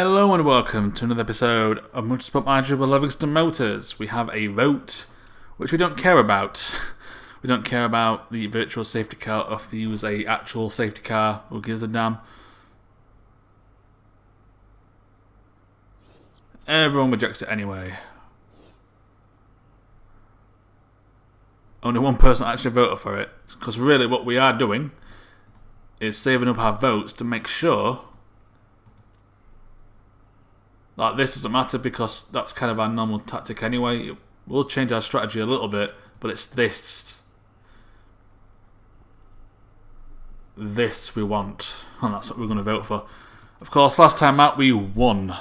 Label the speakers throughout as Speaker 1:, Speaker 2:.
Speaker 1: Hello and welcome to another episode of Motorsport Manager with Levingston Motors. We have a vote, which we don't care about. We don't care about the virtual safety car, or if they use a actual safety car. Who gives a damn? Everyone rejects it anyway. Only one person actually voted for it. Because really what we are doing is saving up our votes to make sure that this doesn't matter, because that's kind of our normal tactic anyway. We'll change our strategy a little bit, but it's this we want, and that's what we're going to vote for. Of course, last time out we won.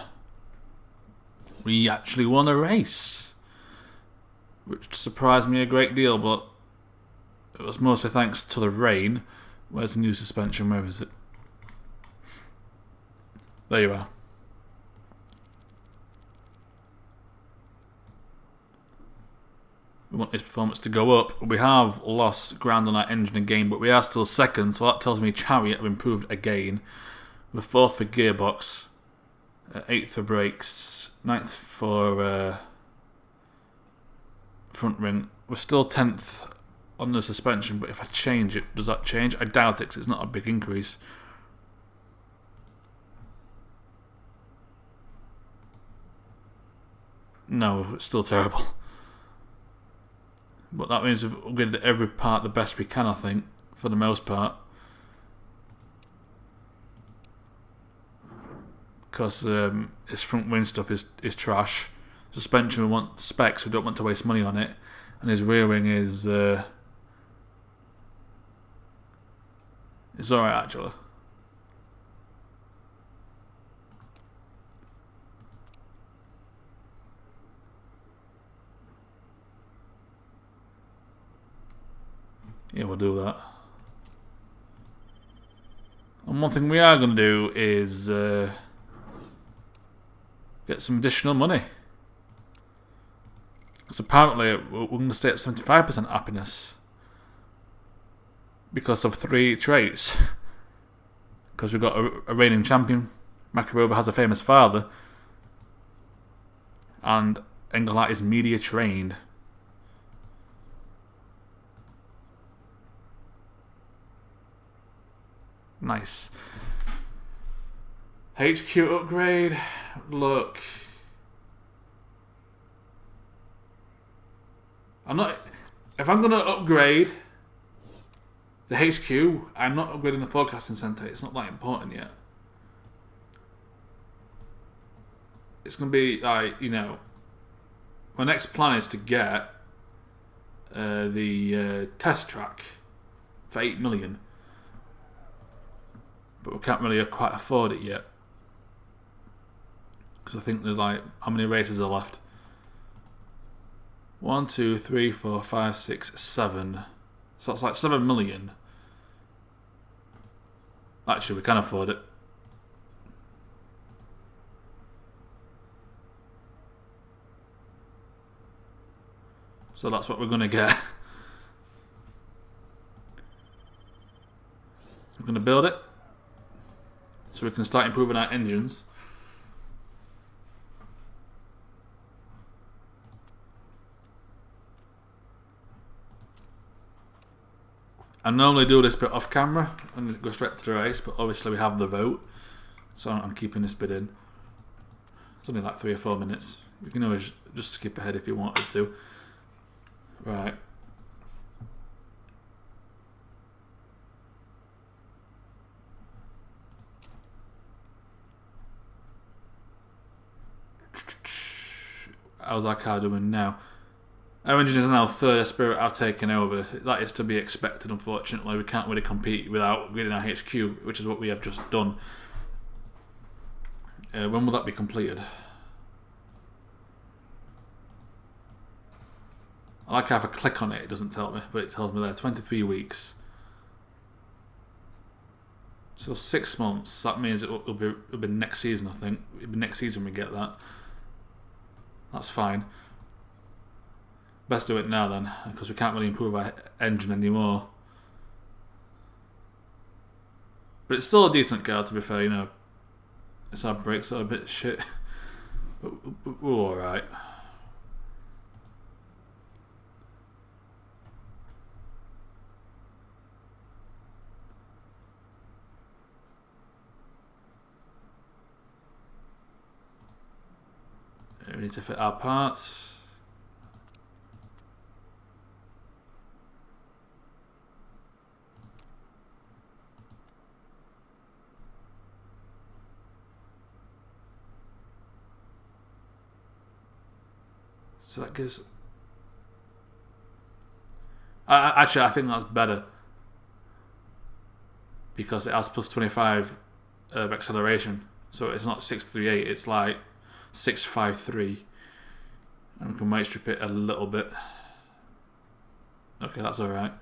Speaker 1: We actually won a race, which surprised me a great deal, but it was mostly thanks to the rain. Where's the new suspension? Where is it? There you are. We want his performance to go up. We have lost ground on our engine again, but we are still second, so that tells me Chariot have improved again. We're 4th for gearbox, 8th for brakes, 9th for front ring. We're still 10th on the suspension, but if I change it, does that change? I doubt it, because it's not a big increase. No, it's still terrible. But that means we've upgraded every part the best we can, I think, for the most part. Because his front wing stuff is trash. Suspension, we want specs, we don't want to waste money on it. And his rear wing is alright, actually. Yeah, we'll do that. And one thing we are going to do is get some additional money. Because apparently we're going to stay at 75% happiness because of 3 traits. Because we've got a reigning champion, Makarova has a famous father, and Engelhardt is media trained. Nice. HQ upgrade. Look. If I'm going to upgrade the HQ, I'm not upgrading the forecasting centre. It's not that important yet. It's going to be like, my next plan is to get the test track for 8 million. But we can't really quite afford it yet. Because I think there's how many races are left? 1, 2, 3, 4, 5, 6, 7. So that's like 7 million. Actually, we can afford it. So that's what we're going to get. We're going to build it, so we can start improving our engines. I normally do this bit off camera and go straight to the race, but obviously we have the vote, so I'm keeping this bit in. It's only like 3 or 4 minutes. You can always just skip ahead if you wanted to. Right. How's our car doing now? Our engine is now 3rd Spirit I've taken over. That is to be expected, unfortunately. We can't really compete without upgrading our HQ, which is what we have just done. When will that be completed? I like how if I click on it, it doesn't tell me, but it tells me there, 23 weeks. So 6 months, that means it'll be next season, I think. It'll be next season we get that. That's fine. Best do it now then, because we can't really improve our engine anymore. But it's still a decent car, to be fair, It's our brakes are a bit shit. But we're alright. We need to fit our parts. So that gives... actually, I think that's better. Because it has plus 25 acceleration. So it's not 638, it's like 653. And we can weight strip it a little bit. Okay, that's alright.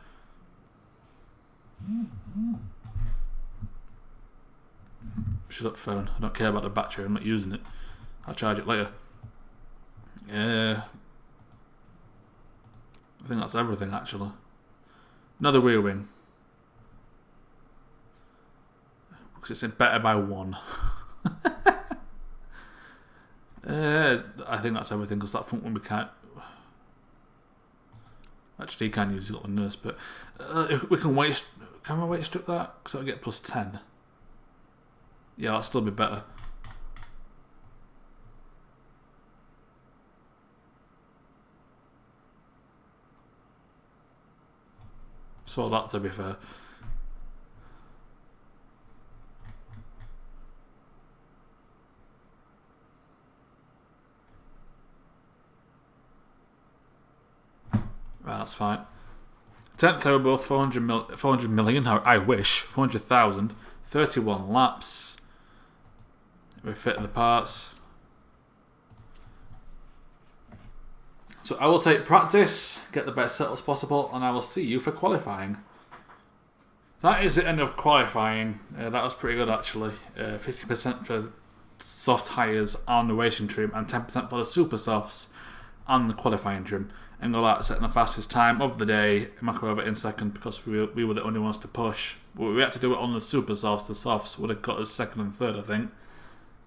Speaker 1: Shut up, phone. I don't care about the battery, I'm not using it. I'll charge it later. Yeah. I think that's everything, actually. Another wheel wing. Because it's better by 1. I think that's everything, because that front one we can't... Actually, you can use it on the nurse, but... if we can weight... Can we weight strip that? Because I'll get plus 10. Yeah, that'll still be better. So that, to be fair. Right, that's fine. 10th, they were both 400 million, I wish, 400,000, 31 laps. We fit the parts. So I will take practice, get the best setups possible, and I will see you for qualifying. That is the end of qualifying. That was pretty good, actually. 50% for soft tyres and the racing trim, and 10% for the super softs and the qualifying trim. Engelhardt setting the fastest time of the day, Makarova in second, because we were the only ones to push. But we had to do it on the super softs. The softs would have got us second and third, I think.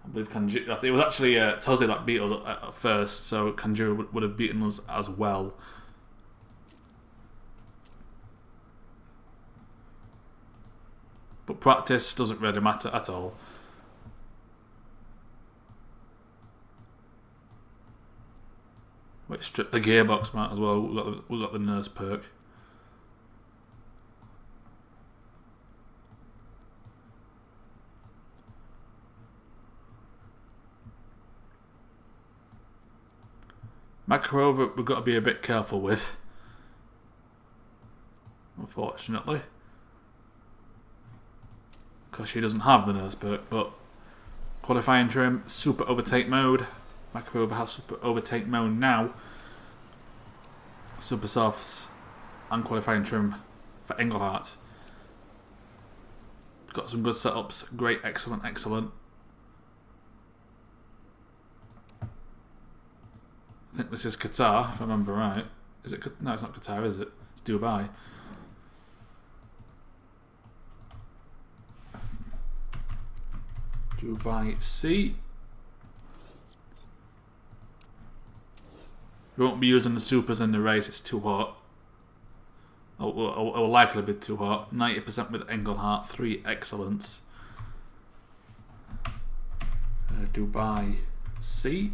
Speaker 1: I believe Kanjiro, I think it was actually Toze that beat us at first, so Kanjiro would have beaten us as well. But practice doesn't really matter at all. Wait, strip the gearbox mat as well. We've got the nurse perk. Makarova we've got to be a bit careful with, unfortunately, because she doesn't have the nurse perk. But qualifying trim, super overtake mode. Makarova has super overtake mode now. Super softs and qualifying trim for Engelhardt. Got some good setups. Great, excellent, excellent. I think this is Qatar, if I remember right. Is it? No, it's not Qatar, is it? It's Dubai. Dubai C. We won't be using the supers in the race, it's too hot. It will likely be too hot. 90% with Engelhardt, 3 excellence. Dubai C.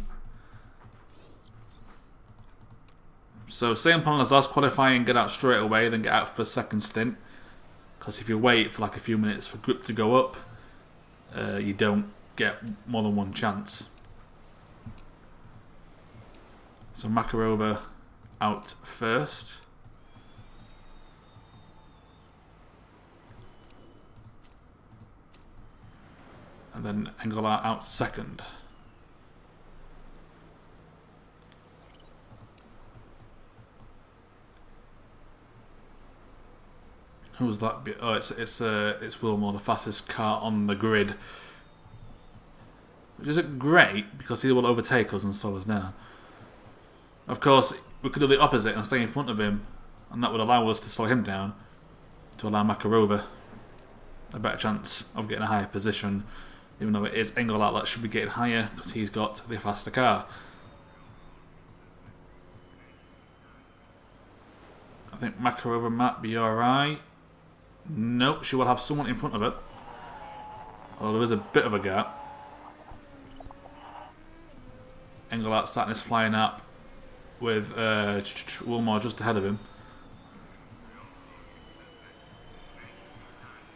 Speaker 1: So same plan as last qualifying, get out straight away, then get out for a second stint. Because if you wait for like a few minutes for grip to go up, you don't get more than one chance. So Makarova out first. And then Engelhardt out second. Who's that? Oh, it's Wilmore, the fastest car on the grid. Which isn't great because he will overtake us and slow us down. Of course, we could do the opposite and stay in front of him, and that would allow us to slow him down, to allow Makarova a better chance of getting a higher position Even though it is Engelhardt that should be getting higher because he's got the faster car. I think Makarova might be alright. Nope, she will have someone in front of it. Although there is a bit of a gap. Engelhardt starting his flying up with Wilmore just ahead of him.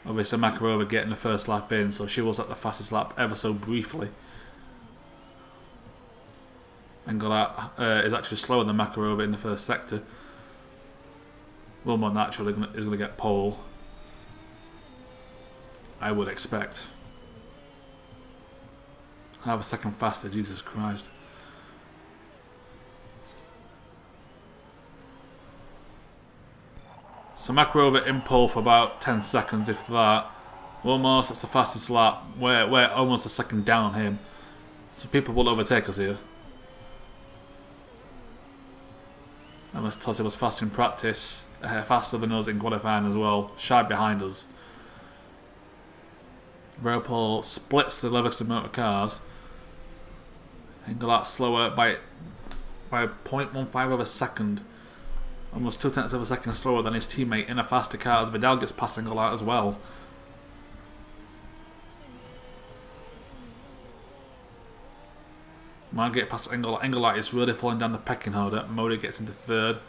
Speaker 1: Obviously Makarova getting the first lap in, so she was at the fastest lap ever so briefly. Engelhardt is actually slower than Makarova in the first sector. Wilmore naturally is going to get pole, I would expect. Have a second faster, Jesus Christ. So Makarova in pole for about 10 seconds, if that. Wilmore, that's the fastest lap. We're almost a second down on him. So people will overtake us here. Unless Tossi was fast in practice. Faster than us in qualifying as well. Shy behind us. Verapol splits the Levingston Motor cars. Engelhardt slower by 0.15 of a second. Almost 0.2 of a second slower than his teammate in a faster car as Vidal gets past Engelhardt as well. Might get past Engelhardt. Engelhardt is really falling down the pecking order. Modi gets into third.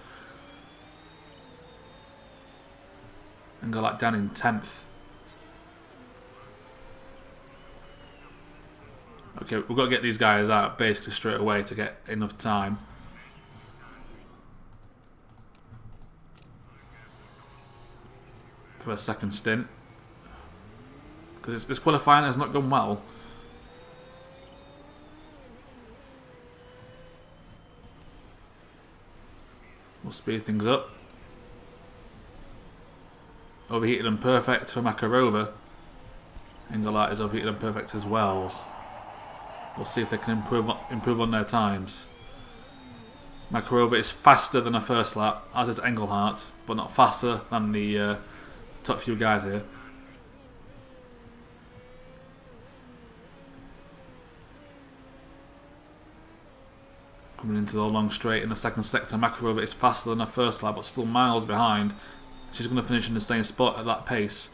Speaker 1: Engelhardt down in 10th. Okay, we've got to get these guys out basically straight away to get enough time. For a second stint. Because this qualifying has not gone well. We'll speed things up. Overheated and perfect for Makarova. Engelhardt is overheated and perfect as well. We'll see if they can improve on their times. Makarova is faster than the first lap, as is Engelhardt, but not faster than the top few guys here. Coming into the long straight in the second sector, Makarova is faster than the first lap, but still miles behind. She's going to finish in the same spot at that pace.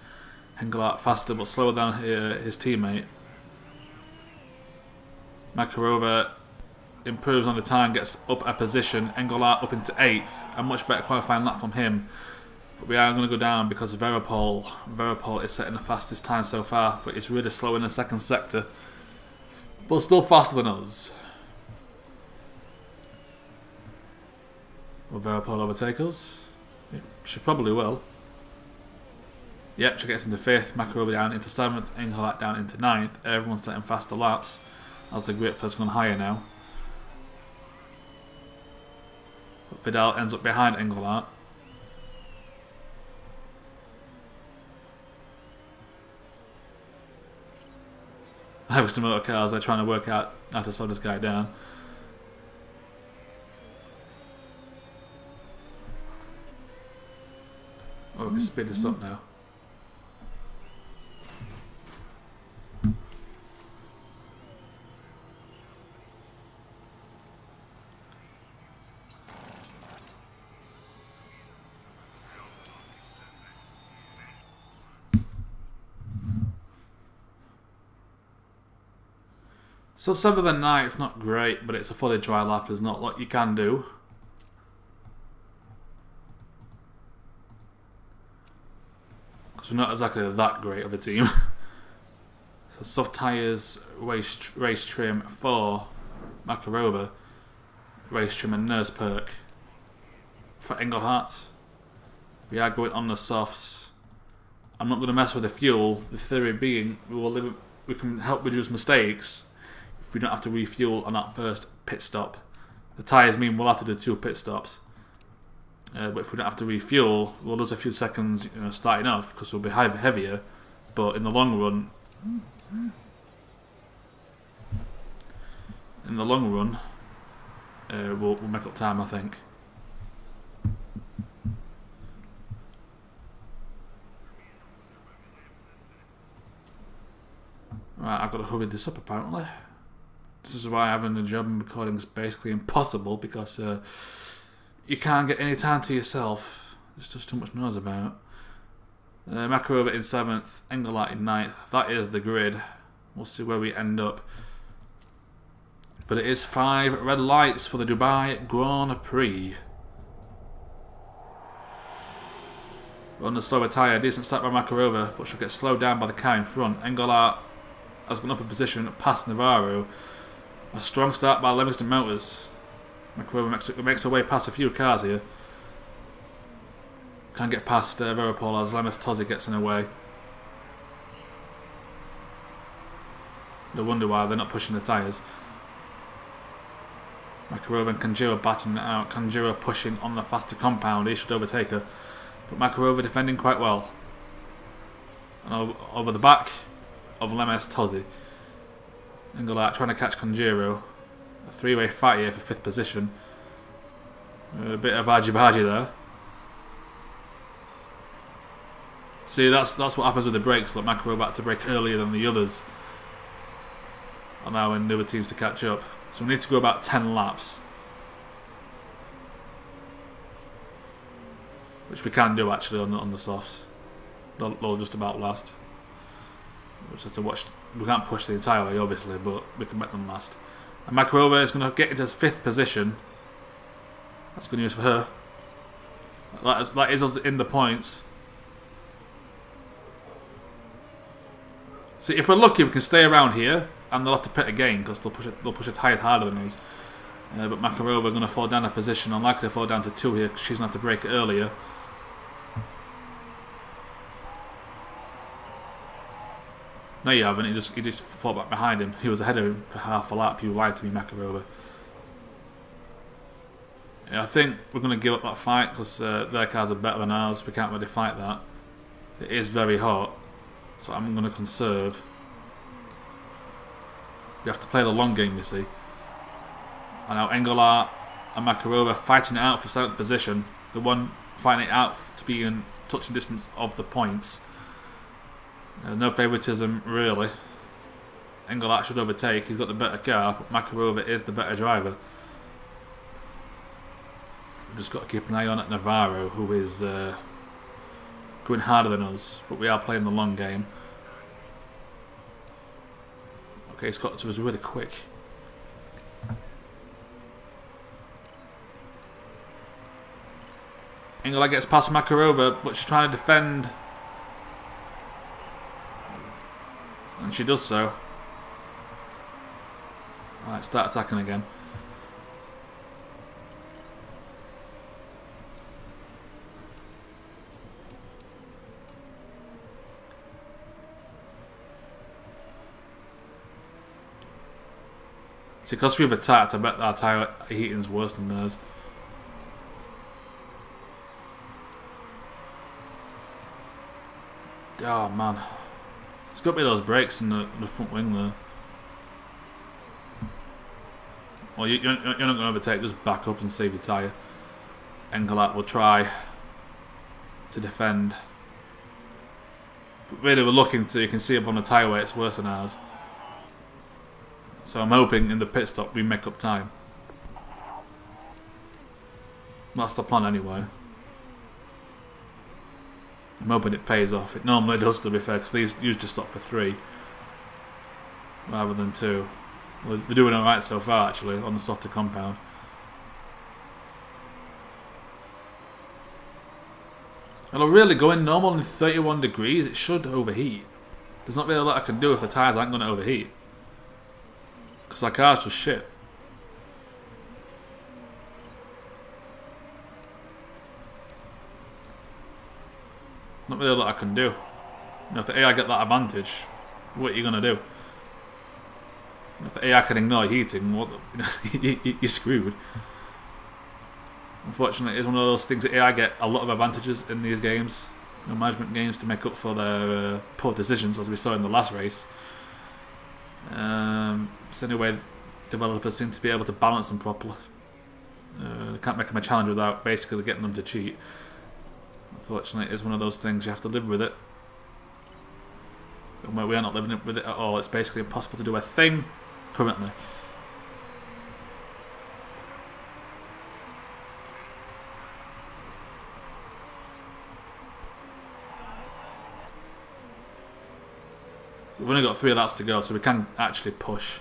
Speaker 1: Engelhardt faster but slower than his teammate. Makarova improves on the time, gets up a position. Engelhardt up into 8th. A much better qualifying lap from him. But we are going to go down because Verapol is setting the fastest time so far, but it's really slow in the second sector. But still faster than us. Will Verapol overtake us? She probably will. Yep, she gets into 5th, Makarova down into 7th, Engelhardt down into 9th. Everyone's setting faster laps as the grip has gone higher now. But Vidal ends up behind Engelhardt. Levingston Motor cars, they're trying to work out how to slow this guy down. Oh, we can speed this up now. So 7th and 9th, not great, but it's a fully dry lap. There's not a lot you can do. Because we're not exactly that great of a team. So soft tyres, race trim for Makarova, race trim and nurse perk for Engelhardt. We are going on the softs. I'm not going to mess with the fuel. The theory being we can help reduce mistakes if we don't have to refuel on that first pit stop. The tyres mean we'll have to do 2 pit stops. But if we don't have to refuel, we'll lose a few seconds starting off because we'll be heavier. But in the long run, we'll make up time, I think. Right, I've got hurry this up apparently. This is why having a job and recording is basically impossible, because you can't get any time to yourself. There's just too much noise about. Makarova in 7th, Engelhardt in 9th. That is the grid. We'll see where we end up. But it is 5 red lights for the Dubai Grand Prix. We're on the slower tyre. Decent start by Makarova, but she'll get slowed down by the car in front. Engelhardt has gone up in position past Navarro. A strong start by Levingston Motors. Makarova makes her way past a few cars here. Can't get past Veropol as Lemes Tozzi gets in her way. No wonder why they're not pushing the tyres. Makarova and Kanjiro batting it out. Kanjiro pushing on the faster compound. He should overtake her. But Makarova defending quite well. And over the back of Lemes Tozzi. Engelhardt trying to catch Kanjiro. A 3-way fight here for 5th position. A bit of argy-bargy there. See, that's what happens with the brakes. Look, Makarova had to brake earlier than the others. Allowing the other teams to catch up. So we need to go about 10 laps. Which we can do actually on the softs. They'll just about last. We just have to watch. We can't push the entire way obviously, but we can make them last. And Makarova is going to get into 5th position. That's good news for her. That is us in the points. See, if we're lucky, we can stay around here, and they'll have to pit again because they'll push a tyre harder than us. But Makarova are going to fall down a position, unlikely to fall down to 2 here because she's going to have to brake earlier. No, you haven't. You just fought back behind him. He was ahead of him for half a lap. You lied to me, Makarova. Yeah, I think we're going to give up that fight because their cars are better than ours. We can't really fight that. It is very hot, so I'm going to conserve. We have to play the long game, you see. And now Engelhardt and Makarova fighting it out for 7th position. The one fighting it out to be in touching distance of the points. No favouritism, really. Engelhardt should overtake. He's got the better car, but Makarova is the better driver. We've just got to keep an eye on at Navarro, who is going harder than us, but we are playing the long game. Okay, it's got to us really quick. Engelhardt gets past Makarova, but she's trying to defend. And she does so. Right, start attacking again. See, because we've attacked, I bet our tyre heating's worse than theirs. Oh man. It's got to be those brakes in the front wing there. Well, you're not going to overtake, just back up and save your tyre. Engelhardt will try to defend. But really we're looking to, you can see up on the tyre weight it's worse than ours. So I'm hoping in the pit stop we make up time. That's the plan anyway. I'm hoping it pays off. It normally does, to be fair, because these usually stop for 3 rather than 2. Well, they're doing alright so far actually on the softer compound. It'll really go in normal in 31 degrees. It should overheat. There's not really a lot I can do if the tyres aren't going to overheat. Because our car's just shit. Not really a lot I can do. You know, if the AI get that advantage, what are you going to do? If the AI can ignore heating, what you're screwed. Unfortunately, it's one of those things that AI get a lot of advantages in these games. You know, management games to make up for their poor decisions, as we saw in the last race. So anyway, developers seem to be able to balance them properly. They can't make them a challenge without basically getting them to cheat. Unfortunately, it is one of those things, you have to live with it. And we are not living with it at all. It's basically impossible to do a thing currently. We've only got 3 laps to go, so we can actually push.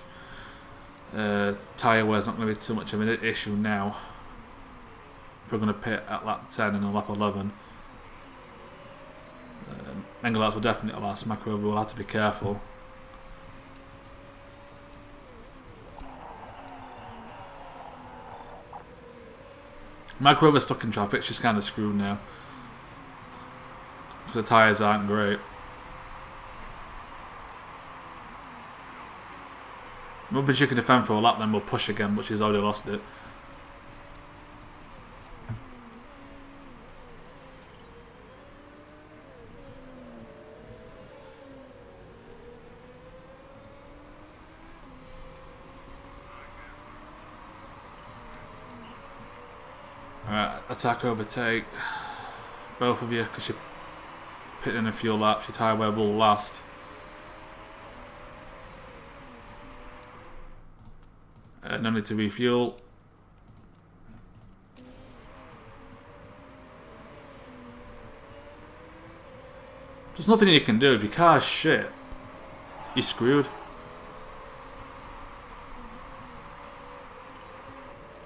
Speaker 1: Tyre wear's not going to be too much of an issue now. If we're going to pit at lap 10 and lap 11. Engelhardt will definitely last. Makarova will have to be careful. Makarova's stuck in traffic. She's kind of screwed now. Because the tyres aren't great. Maybe she can defend for a lap, then we'll push again, but she's already lost it. Alright, attack, overtake. Both of you, because you're pitting in a few laps. Your tyre wear will last. No need to refuel. There's nothing you can do. If your car's shit, you're screwed.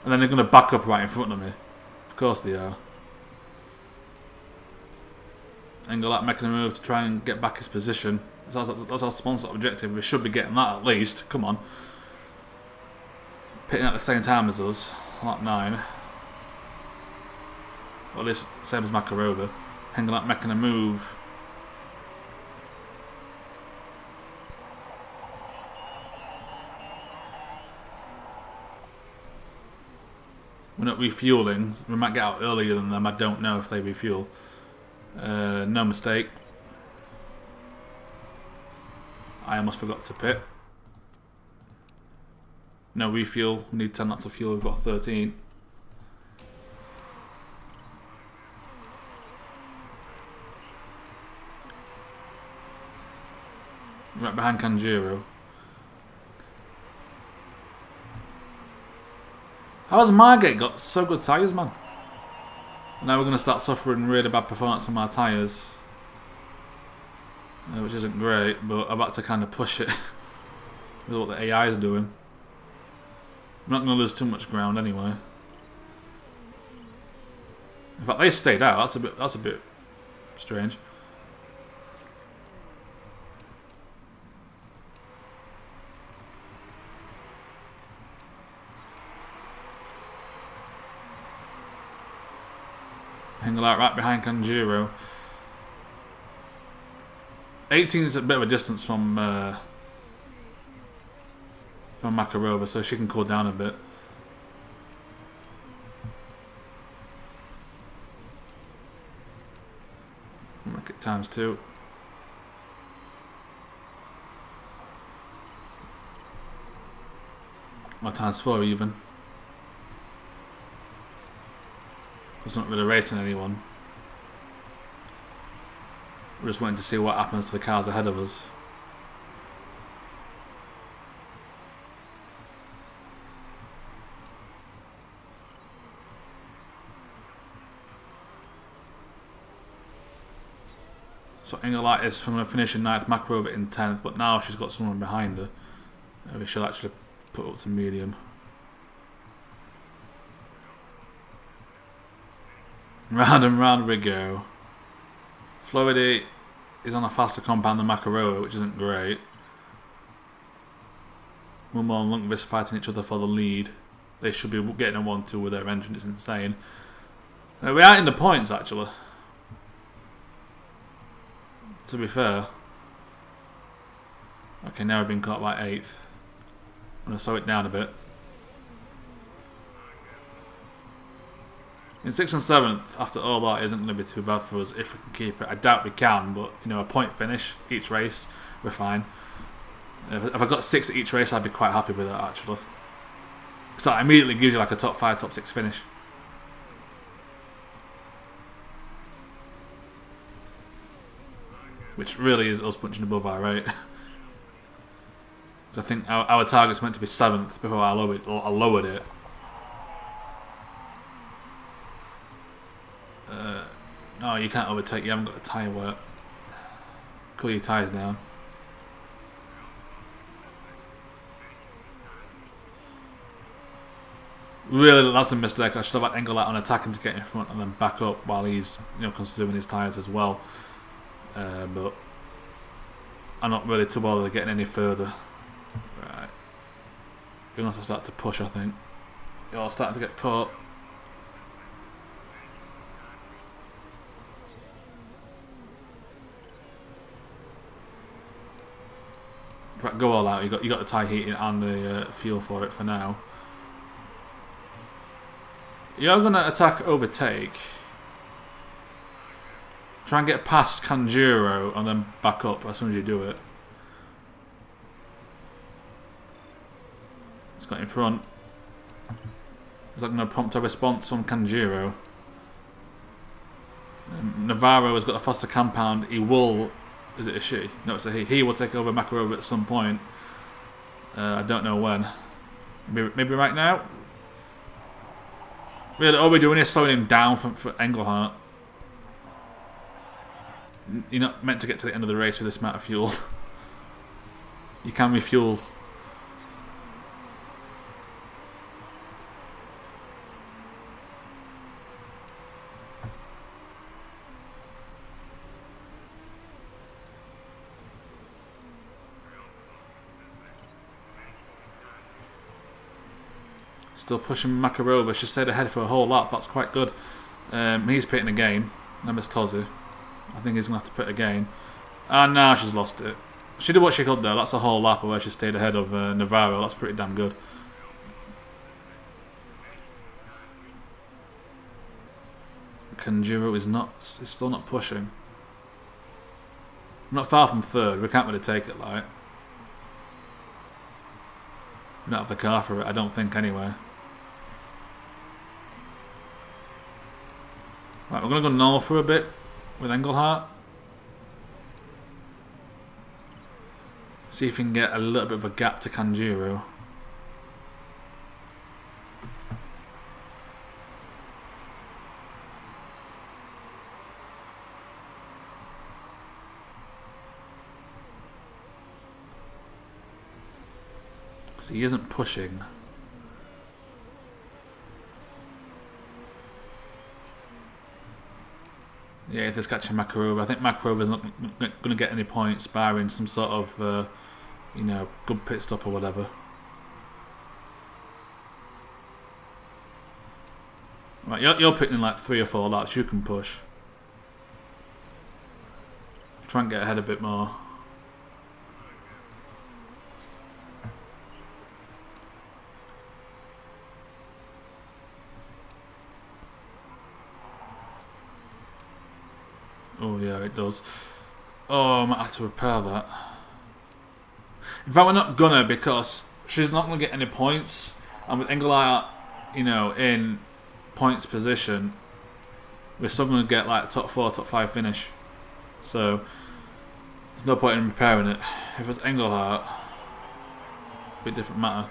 Speaker 1: And then they're going to back up right in front of me. Of course they are. Engelhardt making a move to try and get back his position. That's our sponsor objective. We should be getting that at least. Come on. Pitting at the same time as us. Lap 9. Or at least same as Makarova. Engelhardt making a move. We're not refueling. We might get out earlier than them. I don't know if they refuel. No mistake. I almost forgot to pit. No refuel. We need 10 lots of fuel. We've got 13. Right behind Kanjiro. How has Margate got so good tyres, man? And now we're going to start suffering really bad performance on our tyres. Which isn't great, but I've had to kind of push it with what the AI is doing. I'm not going to lose too much ground anyway. In fact, they stayed out. That's a bit strange. Engelhardt right behind Kanjiro. 18 is a bit of a distance from Makarova, so she can cool down a bit. Make it ×2. Or ×4 even. Because I'm not really rating anyone. We're just waiting to see what happens to the cars ahead of us. So Engelhardt is from finishing 9th, Makarova in 10th, but now she's got someone behind her. We should actually put up to medium. Round and round we go. Florida is on a faster compound than Makarova, which isn't great. Mummo and Lundqvist fighting each other for the lead. They should be getting a 1-2 with their engine, it's insane. We are in the points actually. To be fair. Okay, now we've been caught by 8th. I'm going to slow it down a bit. In 6th and 7th, after all that, isn't going to be too bad for us if we can keep it. I doubt we can, but you know, a point finish each race, we're fine. If I got 6 at each race, I'd be quite happy with that actually. So that immediately gives you like a top 5, top 6 finish. which really is us punching above our rate. I think our target's meant to be 7th before I lowered it. No, you can't overtake. You haven't got the tyre work. Cool your tyres down. Really, that's a mistake. I should have had Engelhardt on attacking to get in front and then back up while he's, you know, consuming his tyres as well. But I'm not really too bothered getting any further. Right, you're going to start to push. I think you're starting to get caught. Right, go all out. You got the tyre heating and the fuel for it for now. You're gonna attack, overtake. Try and get past Kanjuro and then back up as soon as you do it. It's got in front. Is that going to prompt a response from Kanjuro? Navarro has got a faster compound. He will. Is it a she? No, it's a he. He will take over Makarova at some point. I don't know when. Maybe right now. Really, all we're doing is slowing him down for Engelhardt. You're not meant to get to the end of the race with this amount of fuel. You can refuel. Still pushing Makarova. She stayed ahead for a whole lap. That's quite good. He's pitting again. Nemes Tozu. I think he's going to have to pit again. And now she's lost it. She did what she could though. That's a whole lap where she stayed ahead of Navarro. That's pretty damn good. Kanjuro is still not pushing. I'm not far from 3rd. We can't really take it like. We don't have the car for it, I don't think anyway. Right, we're going to go north for a bit with Engelhardt. See if we can get a little bit of a gap to Kanjuro. So he isn't pushing. Yeah, if it's catching Makarova, I think Makarova's not going to get any points barring some sort of, you know, good pit stop or whatever. Right, you're pitting in like 3 or 4 laps. You can push. Try and get ahead a bit more. Oh yeah, it does. Oh, I might have to repair that. In fact, we're not gonna, because she's not gonna get any points, and with Engelhardt, you know, in points position, we're still gonna get like top 4, top 5 finish. So there's no point in repairing it. If it's Engelhardt, bit different matter.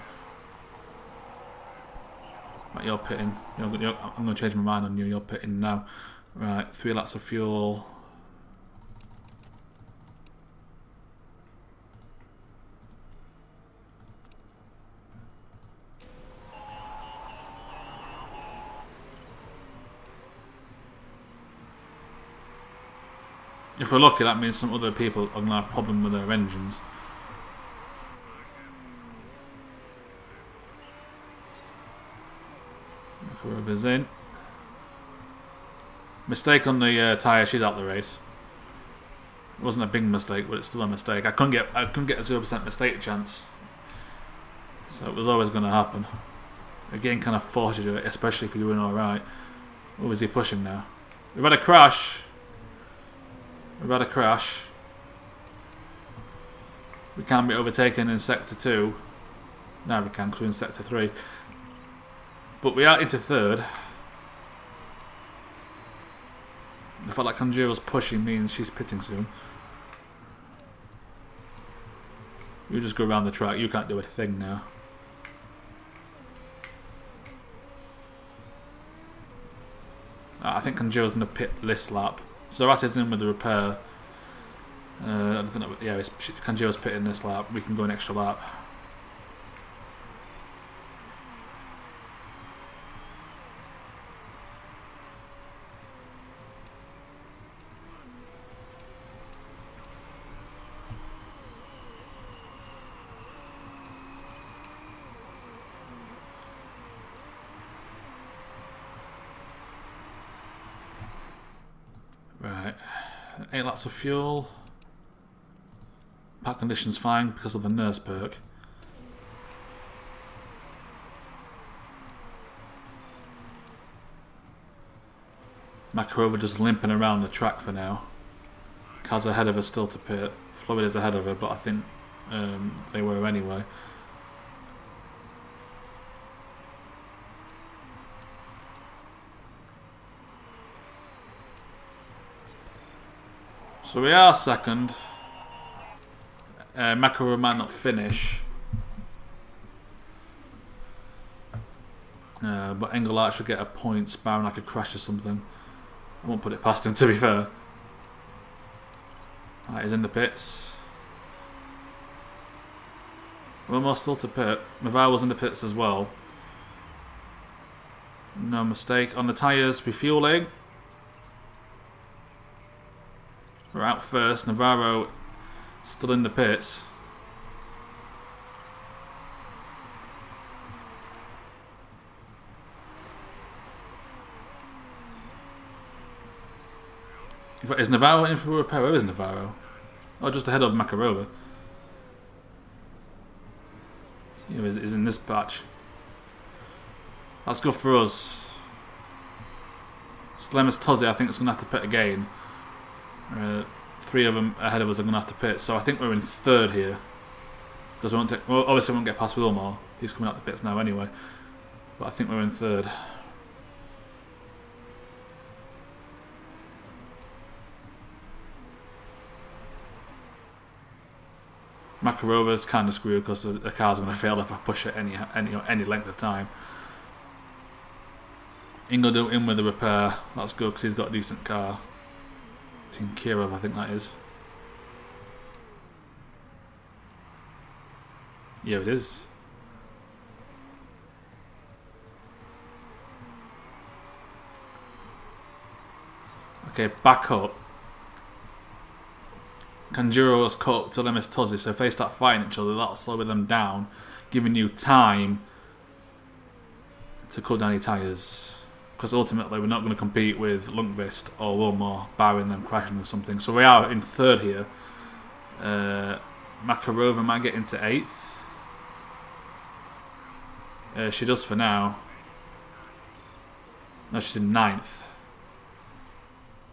Speaker 1: Right, you're pitting. I'm gonna change my mind on you. You're pitting now. Right, 3 laps of fuel. If we're lucky, that means some other people are going to have a problem with their engines. Whoever's in. Mistake on the tyre, she's out the race. It wasn't a big mistake, but it's still a mistake. I couldn't get a 0% mistake chance. So it was always going to happen. Again, kind of forces you, especially if you're doing alright. Who is he pushing now? We've had a crash. We've had a crash. We can't be overtaken in Sector 2. Now we can, because we're in Sector 3. But we are into 3rd. The fact that Kanjuro's pushing means she's pitting soon. You just go around the track. You can't do a thing now. I think Kanjiro's going to pit this lap. So that is in with the repair. I don't know. Yeah, Kanjiro's pitting this lap. We can go an extra lap. Right, 8 laps of fuel. Pack condition's fine because of the nurse perk. Makarova just limping around the track for now. Kaz ahead of her still to pit. Florida's ahead of her, but I think they were anyway. So we are second. Makarova might not finish. But Engelhardt should get a point, barring like a crash or something. I won't put it past him, to be fair. Right, he's in the pits. One more still to pit. Navarro was in the pits as well. No mistake. On the tyres, refueling. We're out first. Navarro still in the pits. Is Navarro in for a repair? Where is Navarro? Oh, just ahead of Makarova. Yeah, he's in this batch. That's good for us. Slemis Tozzi, I think, is going to have to pit again. 3 of them ahead of us are going to have to pit, so I think we're in third here. Because we won't take, well, obviously we won't get past Wilmore. He's coming out the pits now anyway. But I think we're in third. Makarova's kind of screwed because the car's going to fail if I push it any length of time. Ingledo in with the repair. That's good because he's got a decent car. Team Kirov, I think that is. Yeah, it is. Okay, back up. Kanjuro has caught up to Lemis Tozzi, so if they start fighting each other, that'll slow them down, giving you time to cool down your tyres. Because ultimately we're not going to compete with Lundqvist or Wilmore, barring them crashing or something. So we are in third here. Makarova might get into 8th. She does for now. No, she's in 9th.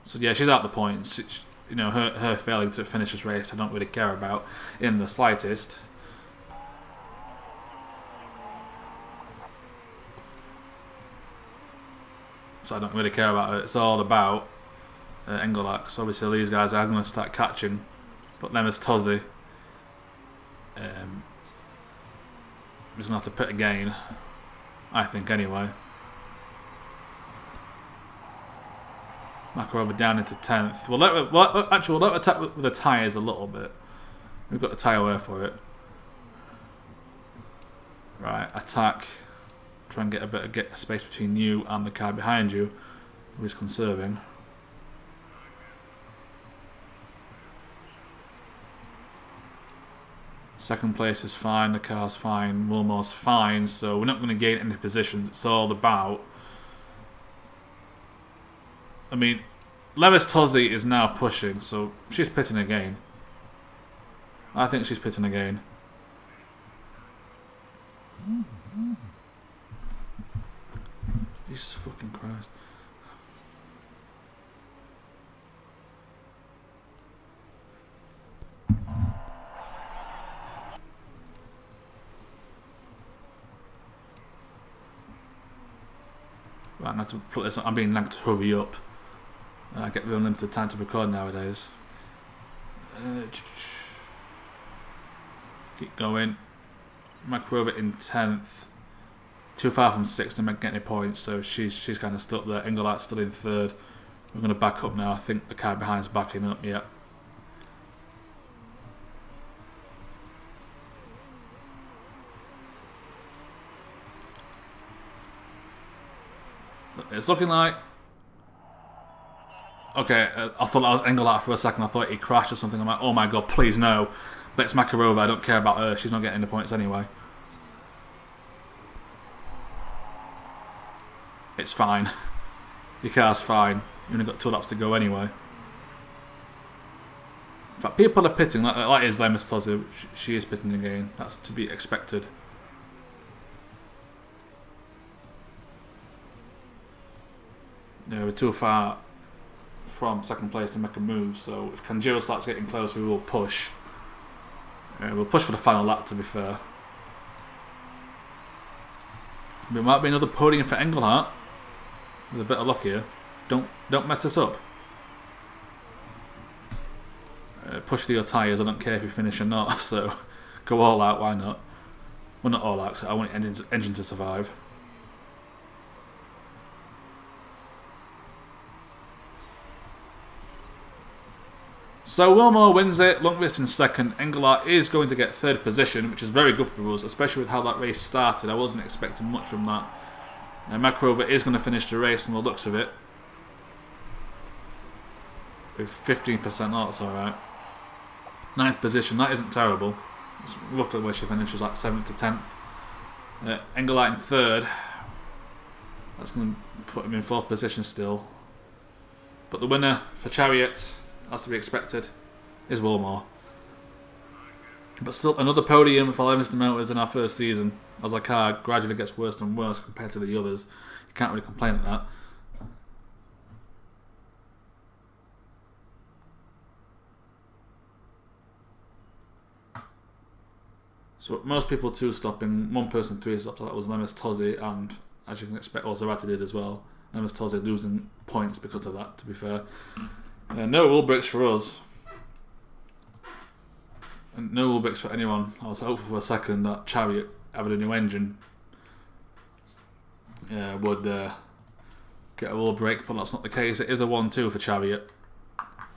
Speaker 1: So yeah, she's out the points. You know, her failing to finish this race, I don't really care about in the slightest. So I don't really care about it. It's all about Engelhardt. So obviously these guys are going to start catching. But Lemis Tozzi is going to have to pit again, I think anyway. Makarova down into 10th. We'll let her attack with the tyres a little bit. We've got the tyre wear for it. Right, attack. Try and get space between you and the car behind you, who is conserving. Second place is fine, the car's fine, Wilmore's fine, so we're not going to gain any positions. It's all about... I mean, Levis Tozzi is now pushing, so she's pitting again. I think she's pitting again. Jesus fucking Christ. Right, I have to put this on. I'm being nagged to hurry up. I get real limited time to record nowadays. Keep going. Makarova in 10th. Too far from 6th to get any points, so she's kind of stuck there. Engelhart's still in 3rd. We're going to back up now. I think the car behind's backing up, yeah. It's looking like... Okay, I thought that was Engelhart for a second. I thought he crashed or something. I'm like, oh my god, please no. But it's Makarova. I don't care about her. She's not getting the points anyway. It's fine. Your car's fine. You only got 2 laps to go anyway. In fact, people are pitting. That is Levingston. She is pitting again. That's to be expected. Yeah, we're too far from 2nd place to make a move, so if Kanjiro starts getting close, we will push. We'll push for the final lap, to be fair. There might be another podium for Engelhart. With a bit of luck here. Don't mess us up. Push through your tyres, I don't care if you finish or not, so go all out, why not? Well, not all out, so I want the engine to survive. So Wilmore wins it, Lundqvist in 2nd. Engelhart is going to get 3rd position, which is very good for us, especially with how that race started. I wasn't expecting much from that. Makarova is going to finish the race from the looks of it. With 15%, oh, that's alright. 9th position, that isn't terrible. It's roughly where she finishes, like 7th to 10th. Engelhart in 3rd. That's going to put him in 4th position still. But the winner for Chariot, as to be expected, is Wilmore. But still, another podium for Levingston Motors in our first season, as our car gradually gets worse and worse compared to the others. You can't really complain at that. So most people 2-stopping, 1 person 3-stopped, that was Lemus Tozzi, and as you can expect, Ozerati did as well. Lemus Tozzi losing points because of that, to be fair. No rule breaks for us. And no rule breaks for anyone. I was hopeful for a second that Chariot, having a new engine, would get a rule break, but that's not the case. It is a 1-2 for Chariot.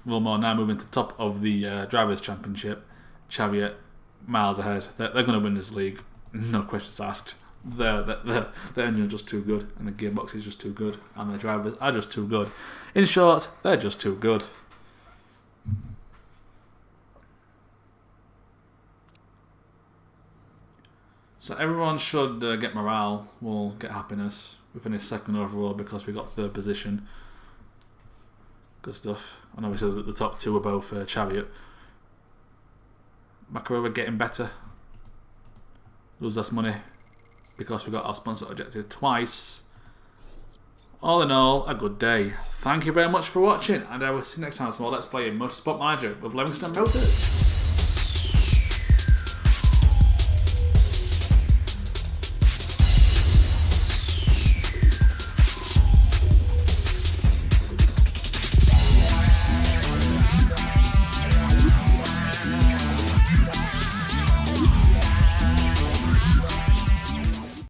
Speaker 1: Wilmore now moving to top of the Drivers' Championship. Chariot miles ahead. They're going to win this league. No questions asked. The engine is just too good, and the gearbox is just too good, and the drivers are just too good. In short, they're just too good. So everyone should get morale. We'll get happiness. We finished 2nd overall because we got 3rd position. Good stuff. And obviously the top 2 are both Chariot. Makarova getting better. Lose less money because we got our sponsor objective twice. All in all, a good day. Thank you very much for watching, and I will see you next time. Small Let's Play in Motorsport Manager with Levingston Motors.